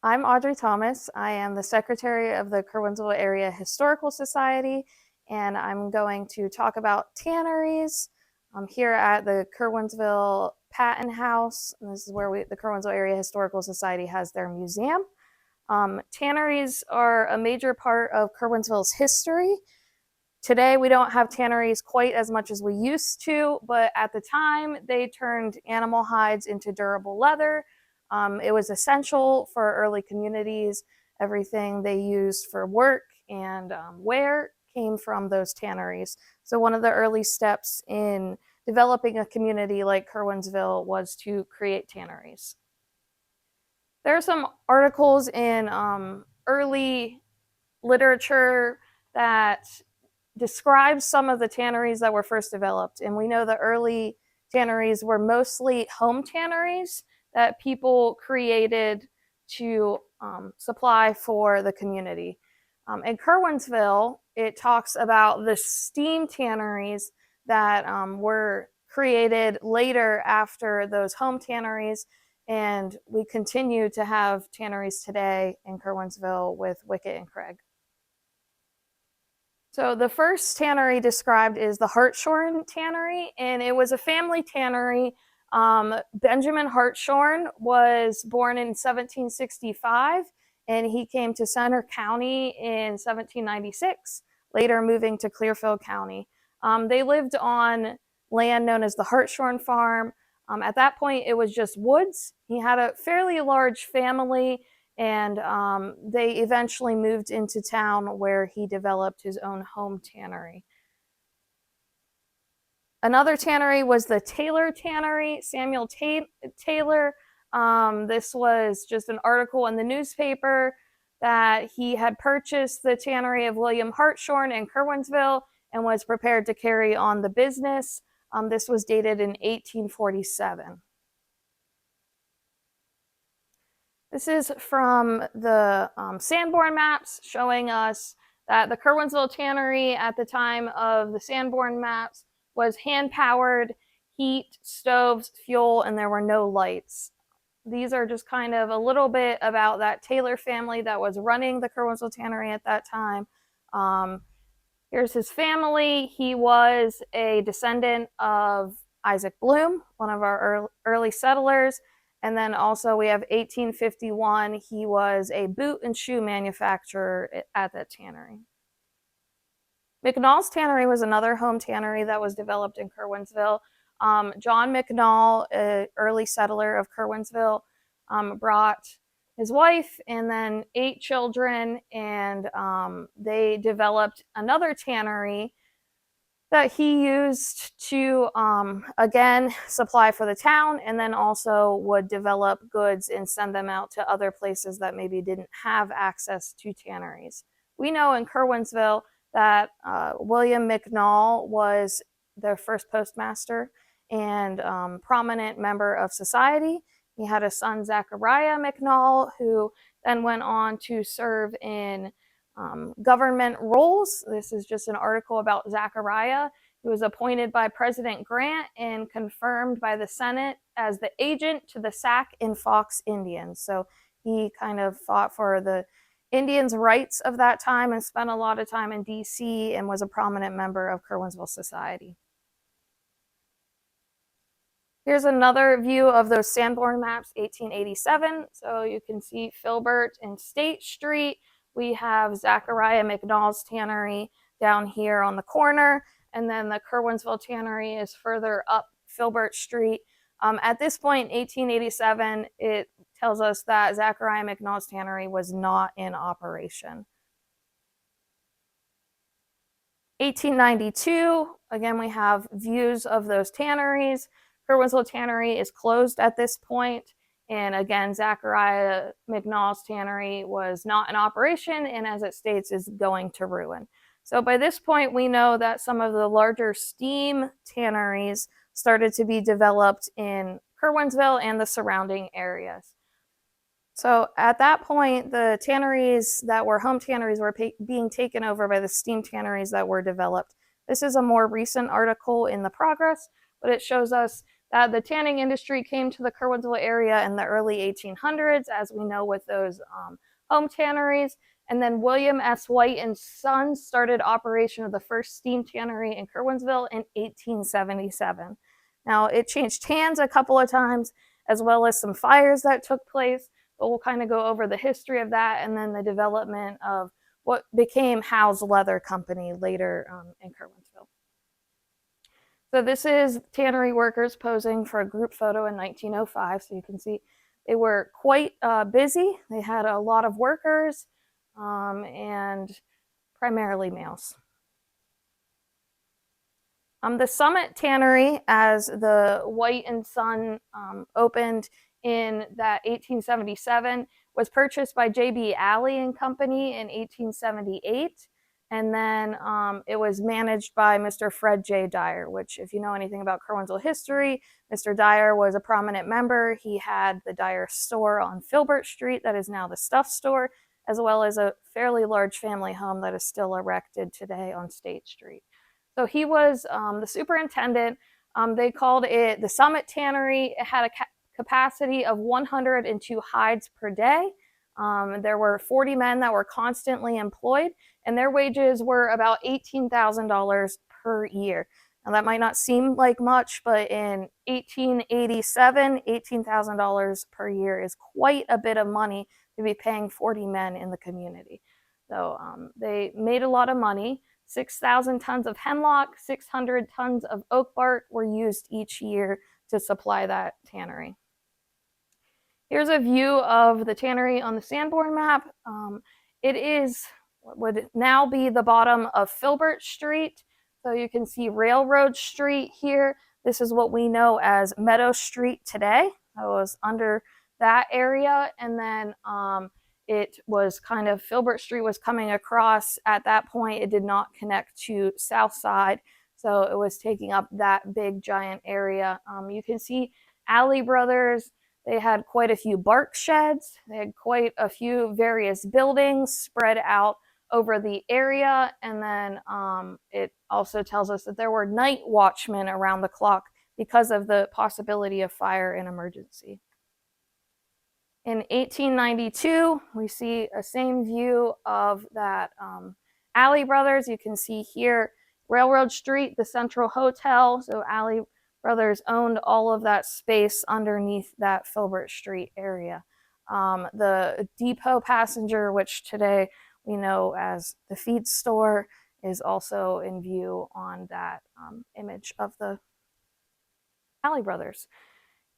I'm Audrey Thomas. I am the secretary of the Curwensville Area Historical Society, and I'm going to talk about tanneries. I'm here at the Curwensville Patent House. And this is where the Curwensville Area Historical Society has their museum. Tanneries are a major part of Curwensville's history. Today, we don't have tanneries quite as much as we used to, but at the time, they turned animal hides into durable leather. It was essential for early communities. Everything they used for work and wear came from those tanneries. So one of the early steps in developing a community like Curwensville was to create tanneries. There are some articles in early literature that describes some of the tanneries that were first developed. And we know the early tanneries were mostly home tanneries that people created to supply for the community. In Curwensville, it talks about the steam tanneries that were created later after those home tanneries. And we continue to have tanneries today in Curwensville with Wicket and Craig. So the first tannery described is the Hartshorn Tannery, and it was a family tannery. Benjamin Hartshorn was born in 1765, and he came to Center County in 1796, later moving to Clearfield County. They lived on land known as the Hartshorn Farm. At that point, it was just woods. He had a fairly large family, and they eventually moved into town where he developed his own home tannery. Another tannery was the Taylor Tannery, Samuel Taylor. This was just an article in the newspaper that he had purchased the tannery of William Hartshorn in Curwensville and was prepared to carry on the business. This was dated in 1847. This is from the Sanborn maps showing us that the Curwensville Tannery at the time of the Sanborn maps was hand-powered, heat, stoves, fuel, and there were no lights. These are just kind of a little bit about that Taylor family that was running the Curwensville Tannery at that time. Here's his family. He was a descendant of Isaac Bloom, one of our early settlers. And then also we have 1851, he was a boot and shoe manufacturer at that tannery. McNall's Tannery was another home tannery that was developed in Curwensville. John McNall, an early settler of Curwensville, brought his wife and then 8 children, and they developed another tannery that he used to, again, supply for the town, and then also would develop goods and send them out to other places that maybe didn't have access to tanneries. We know in Curwensville that William McNall was their first postmaster and prominent member of society. He had a son, Zachariah McNall, who then went on to serve in government roles. This is just an article about Zachariah. He was appointed by President Grant and confirmed by the Senate as the agent to the Sac and Fox Indians. So he kind of fought for the Indians' rights of that time and spent a lot of time in DC and was a prominent member of Curwensville society. Here's another view of those Sanborn maps, 1887. So you can see Filbert and State Street. We have Zachariah McNall's Tannery down here on the corner, and then the Curwensville Tannery is further up Filbert Street. At this point, 1887, it tells us that Zachariah McNall's Tannery was not in operation. 1892, again, we have views of those tanneries. Curwensville Tannery is closed at this point. And again, Zachariah McNall's Tannery was not in operation, and as it states, is going to ruin. So by this point, we know that some of the larger steam tanneries started to be developed in Curwensville and the surrounding areas. So at that point, the tanneries that were home tanneries were being taken over by the steam tanneries that were developed. This is a more recent article in the Progress, but it shows us that the tanning industry came to the Curwensville area in the early 1800s, as we know with those home tanneries. And then William S. White and Sons started operation of the first steam tannery in Curwensville in 1877. Now, it changed hands a couple of times, as well as some fires that took place, but we'll kind of go over the history of that and then the development of what became Howe's Leather Company later in Curwensville. So this is tannery workers posing for a group photo in 1905. So you can see they were quite busy. They had a lot of workers and primarily males. The Summit Tannery, as the White and Son opened in that 1877, was purchased by J.B. Alley and Company in 1878. And then it was managed by Mr. Fred J. Dyer, which, if you know anything about Curwensville history, Mr. Dyer was a prominent member. He had the Dyer store on Filbert Street that is now the Stuff Store, as well as a fairly large family home that is still erected today on State Street. So he was the superintendent. They called it the Summit Tannery. It had a capacity of 102 hides per day. There were 40 men that were constantly employed, and their wages were about $18,000 per year. Now, that might not seem like much, but in 1887, $18,000 per year is quite a bit of money to be paying 40 men in the community. So they made a lot of money. 6,000 tons of hemlock, 600 tons of oak bark were used each year to supply that tannery. Here's a view of the tannery on the Sanborn map. It is what would now be the bottom of Filbert Street. So you can see Railroad Street here. This is what we know as Meadow Street today. That was under that area. And then it was kind of, Filbert Street was coming across. At that point, it did not connect to South Side. So it was taking up that big giant area. You can see Alley Brothers. They had quite a few bark sheds. They had quite a few various buildings spread out over the area. And then it also tells us that there were night watchmen around the clock because of the possibility of fire and emergency. In 1892, we see a same view of that Alley Brothers. You can see here Railroad Street, the Central Hotel. So Alley Brothers owned all of that space underneath that Filbert Street area. The Depot Passenger, which today we know as the feed store, is also in view on that image of the Alley Brothers.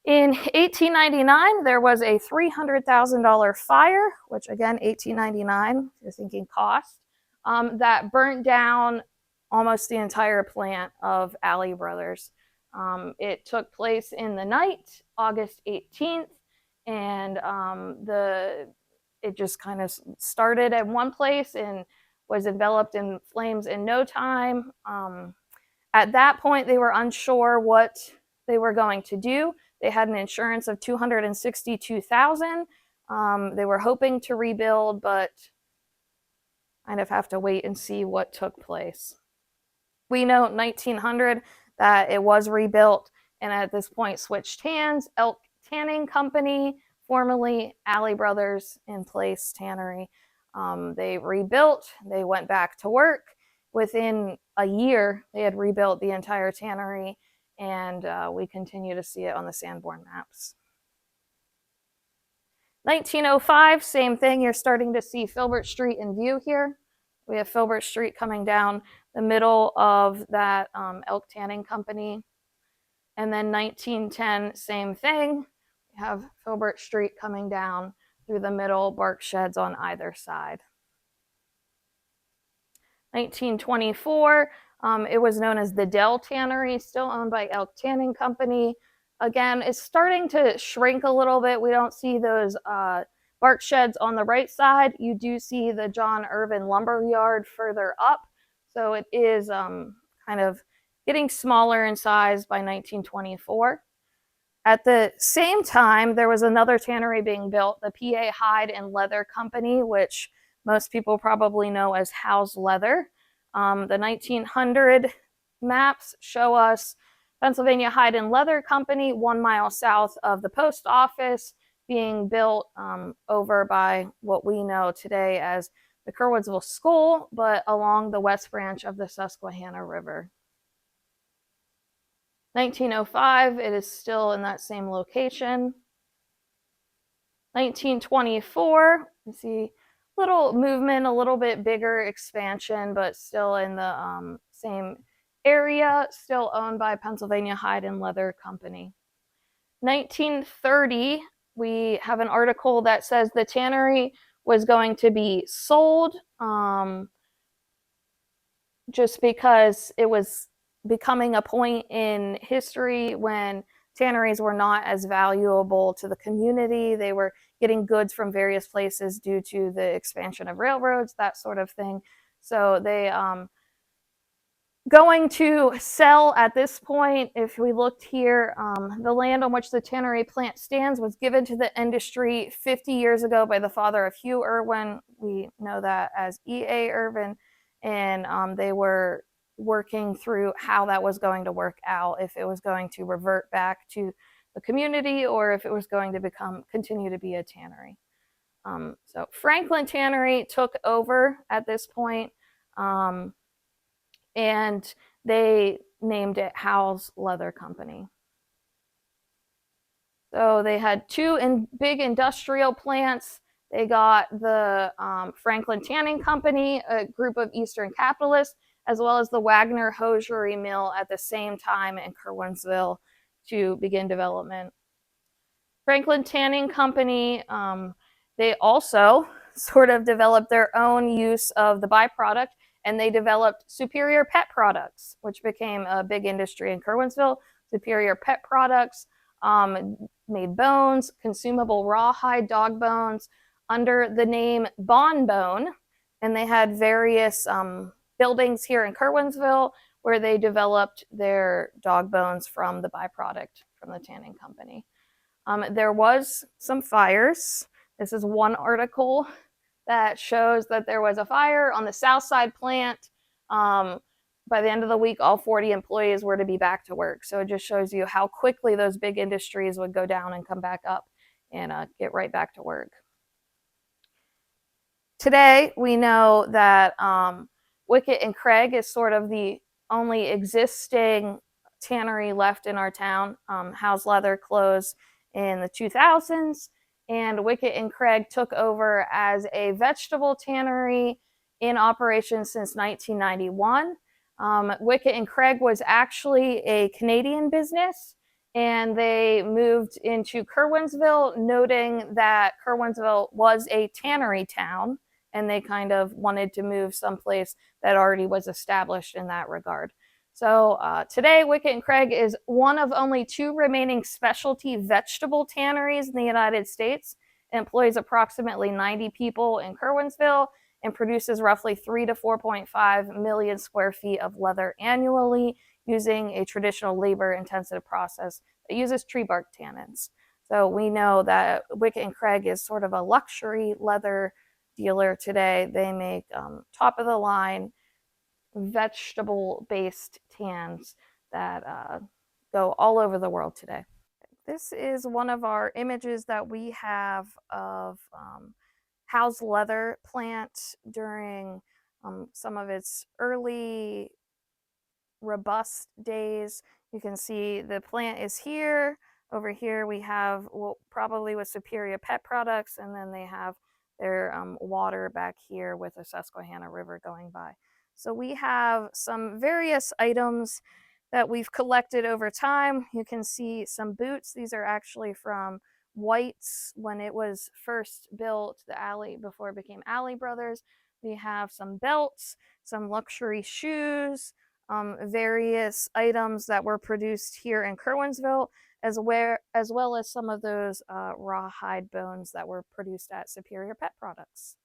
In 1899, there was a $300,000 fire, which again, 1899, you're thinking cost, that burnt down almost the entire plant of Alley Brothers. It took place in the night, August 18th, and it just kind of started at one place and was enveloped in flames in no time. At that point, they were unsure what they were going to do. They had an insurance of $262,000. They were hoping to rebuild, but kind of have to wait and see what took place. We know 1900 that it was rebuilt, and at this point switched hands. Elk Tanning Company, formerly Alley Brothers in place tannery. They rebuilt. They went back to work. Within a year, they had rebuilt the entire tannery, and we continue to see it on the Sanborn maps. 1905, same thing. You're starting to see Filbert Street in view here. We have Filbert Street coming down the middle of that Elk Tanning Company. And then 1910, same thing. We have Filbert Street coming down through the middle, bark sheds on either side. 1924, it was known as the Dell Tannery, still owned by Elk Tanning Company. Again, it's starting to shrink a little bit. We don't see those bark sheds on the right side. You do see the John Irvin Lumber Yard further up. So it is kind of getting smaller in size by 1924. At the same time, there was another tannery being built, the PA Hide and Leather Company, which most people probably know as Howe's Leather. The 1900 maps show us Pennsylvania Hide and Leather Company, 1 mile south of the post office, being built over by what we know today as the Curwensville School, but along the west branch of the Susquehanna River. 1905, it is still in that same location. 1924, you see little movement, a little bit bigger expansion, but still in the same area, still owned by Pennsylvania Hide and Leather Company. 1930, we have an article that says the tannery was going to be sold just because it was becoming a point in history when tanneries were not as valuable to the community. They were getting goods from various places due to the expansion of railroads, that sort of thing. So they going to sell at this point. If we looked here, the land on which the tannery plant stands was given to the industry 50 years ago by the father of Hugh Irwin. We know that as E.A. Irvin, and they were working through how that was going to work out, if it was going to revert back to the community or if it was going to continue to be a tannery. So Franklin Tannery took over at this point. And they named it Howell's Leather Company. So they had two big industrial plants. They got the Franklin Tanning Company, a group of Eastern capitalists, as well as the Wagner Hosiery Mill at the same time in Curwensville to begin development. Franklin Tanning Company, they also sort of developed their own use of the byproduct, and they developed Superior Pet Products, which became a big industry in Curwensville. Superior Pet Products made bones, consumable rawhide dog bones under the name Bon Bone, and they had various buildings here in Curwensville where they developed their dog bones from the byproduct from the tanning company. There was some fires. This is one article that shows that there was a fire on the south side plant. By the end of the week, all 40 employees were to be back to work. So it just shows you how quickly those big industries would go down and come back up and get right back to work. Today, we know that Wickett and Craig is sort of the only existing tannery left in our town. Howell's Leather closed in the 2000s, and Wickett and Craig took over as a vegetable tannery in operation since 1991. Wickett and Craig was actually a Canadian business, and they moved into Curwensville, noting that Curwensville was a tannery town, and they kind of wanted to move someplace that already was established in that regard. So today, Wickett and Craig is one of only two remaining specialty vegetable tanneries in the United States. It employs approximately 90 people in Curwensville and produces roughly 3 to 4.5 million square feet of leather annually using a traditional labor-intensive process that uses tree bark tannins. So we know that Wickett and Craig is sort of a luxury leather dealer today. They make top-of-the-line vegetable-based tans that go all over the world today. This is one of our images that we have of Howell's Leather plant during some of its early robust days. You can see the plant is here. Over here we have what probably was Superior Pet Products, and then they have their water back here with the Susquehanna River going by. So we have some various items that we've collected over time. You can see some boots. These are actually from White's when it was first built, the Alley, before it became Alley Brothers. We have some belts, some luxury shoes, various items that were produced here in Curwensville, as well as some of those rawhide bones that were produced at Superior Pet Products.